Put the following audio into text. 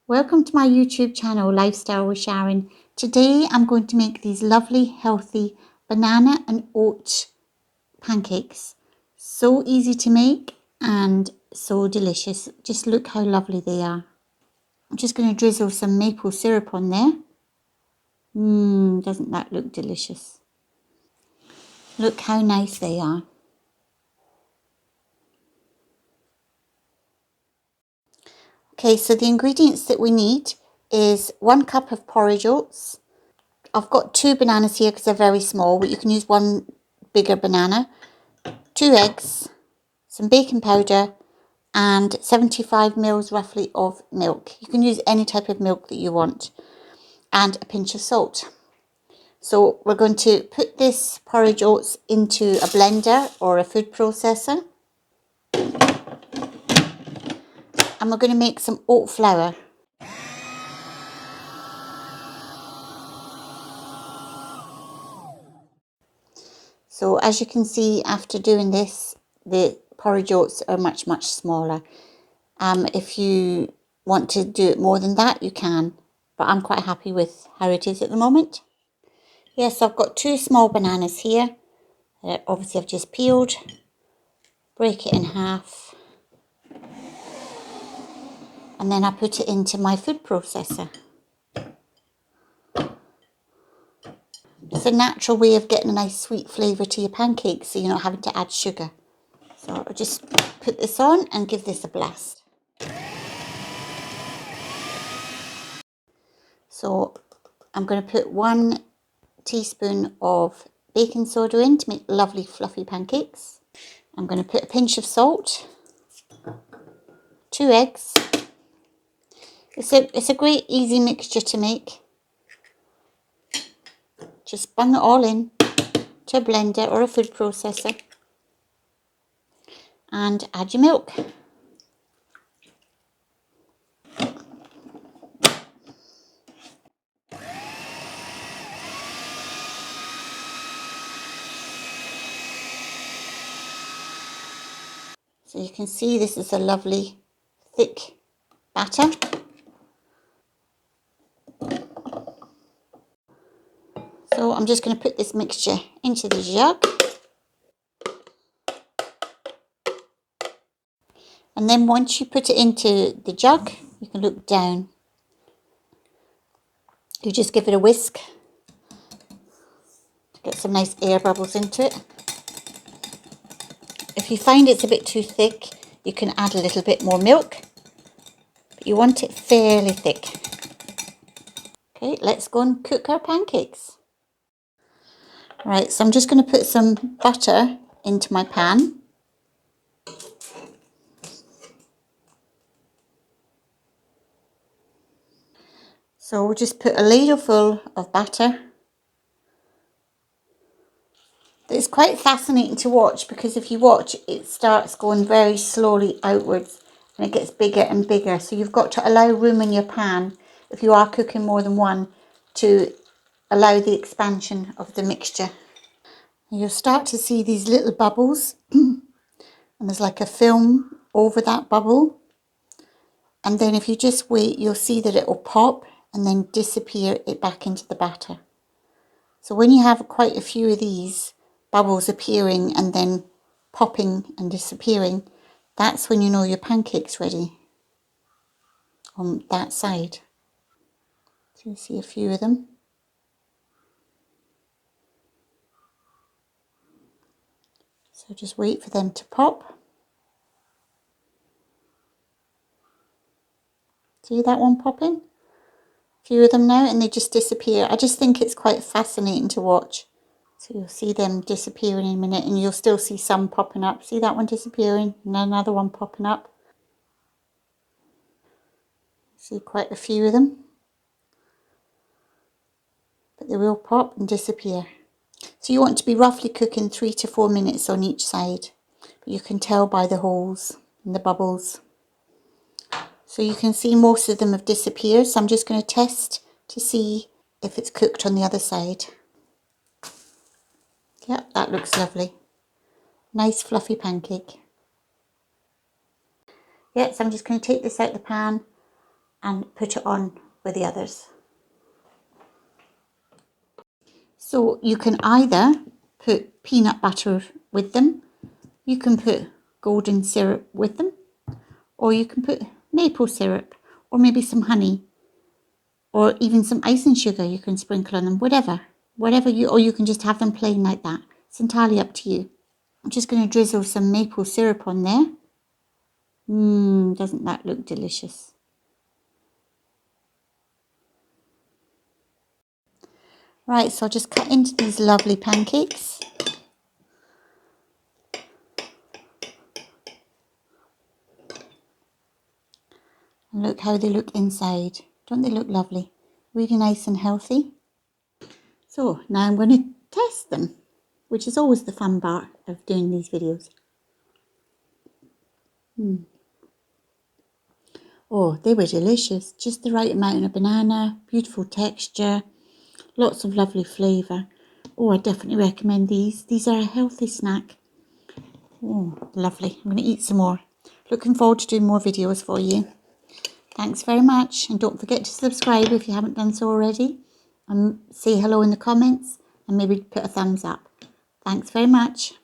Welcome to my YouTube channel, Lifestyle with Sharon. Today I'm going to make these lovely, healthy banana and oat pancakes. So easy to make and so delicious. Just look how lovely they are. I'm just going to drizzle some maple syrup on there. Doesn't that look delicious? Look how nice they are. Okay, so the ingredients that we need is 1 cup of porridge oats. I've got 2 bananas here because they're very small, but you can use 1 bigger banana. 2 eggs, some baking powder, and 75 mils roughly of milk. You can use any type of milk that you want, and a pinch of salt. So we're going to put this porridge oats into a blender or a food processor, and we're going to make some oat flour. So as you can see, after doing this, the porridge oats are much smaller. If you want to do it more than that, you can, but I'm quite happy with how it is at the moment. Yes, I've got 2 small bananas here. Obviously I've just peeled. Break it in half. And then I put it into my food processor. It's a natural way of getting a nice sweet flavour to your pancakes, so you're not having to add sugar. So I'll just put this on and give this a blast. So I'm going to put 1 teaspoon of baking soda in to make lovely fluffy pancakes. I'm going to put a pinch of salt, 2 eggs. It's a great easy mixture to make. Just bung it all in to a blender or a food processor and add your milk. So you can see this is a lovely thick batter. So I'm just going to put this mixture into the jug. And then once you put it into the jug, you can look down. You just give it a whisk to get some nice air bubbles into it. If you find it's a bit too thick, you can add a little bit more milk, but you want it fairly thick. Okay, let's go and cook our pancakes. Right, so I'm just going to put some butter into my pan. So we'll just put a ladle full of batter. It's quite fascinating to watch because if you watch, it starts going very slowly outwards and it gets bigger and bigger. So you've got to allow room in your pan, if you are cooking more than one, to allow the expansion of the mixture. And you'll start to see these little bubbles and there's like a film over that bubble. And then if you just wait, you'll see that it will pop and then disappear it back into the batter. So when you have quite a few of these bubbles appearing and then popping and disappearing, that's when you know your pancake's ready on that side. So you see a few of them. So just wait for them to pop. See that one popping? A few of them now, and they just disappear. I just think it's quite fascinating to watch. So you'll see them disappearing in a minute and you'll still see some popping up. See that one disappearing and another one popping up. See quite a few of them. But they will pop and disappear. So you want to be roughly cooking 3 to 4 minutes on each side. But you can tell by the holes and the bubbles. So you can see most of them have disappeared. So I'm just going to test to see if it's cooked on the other side. Yep, that looks lovely. Nice fluffy pancake. Yep, so I'm just going to take this out of the pan and put it on with the others. So you can either put peanut butter with them, you can put golden syrup with them, or you can put maple syrup, or maybe some honey, or even some icing sugar you can sprinkle on them, whatever you, or you can just have them plain like that. It's entirely up to you. I'm just going to drizzle some maple syrup on there. Doesn't that look delicious? Right, so I'll just cut into these lovely pancakes. And look how they look inside. Don't they look lovely? Really nice and healthy. So now I'm going to test them, which is always the fun part of doing these videos. Oh, they were delicious. Just the right amount of banana, beautiful texture, lots of lovely flavour. Oh, I definitely recommend these. These are a healthy snack. Oh, lovely. I'm going to eat some more. Looking forward to doing more videos for you. Thanks very much. And don't forget to subscribe if you haven't done so already. And say hello in the comments and maybe put a thumbs up. Thanks very much.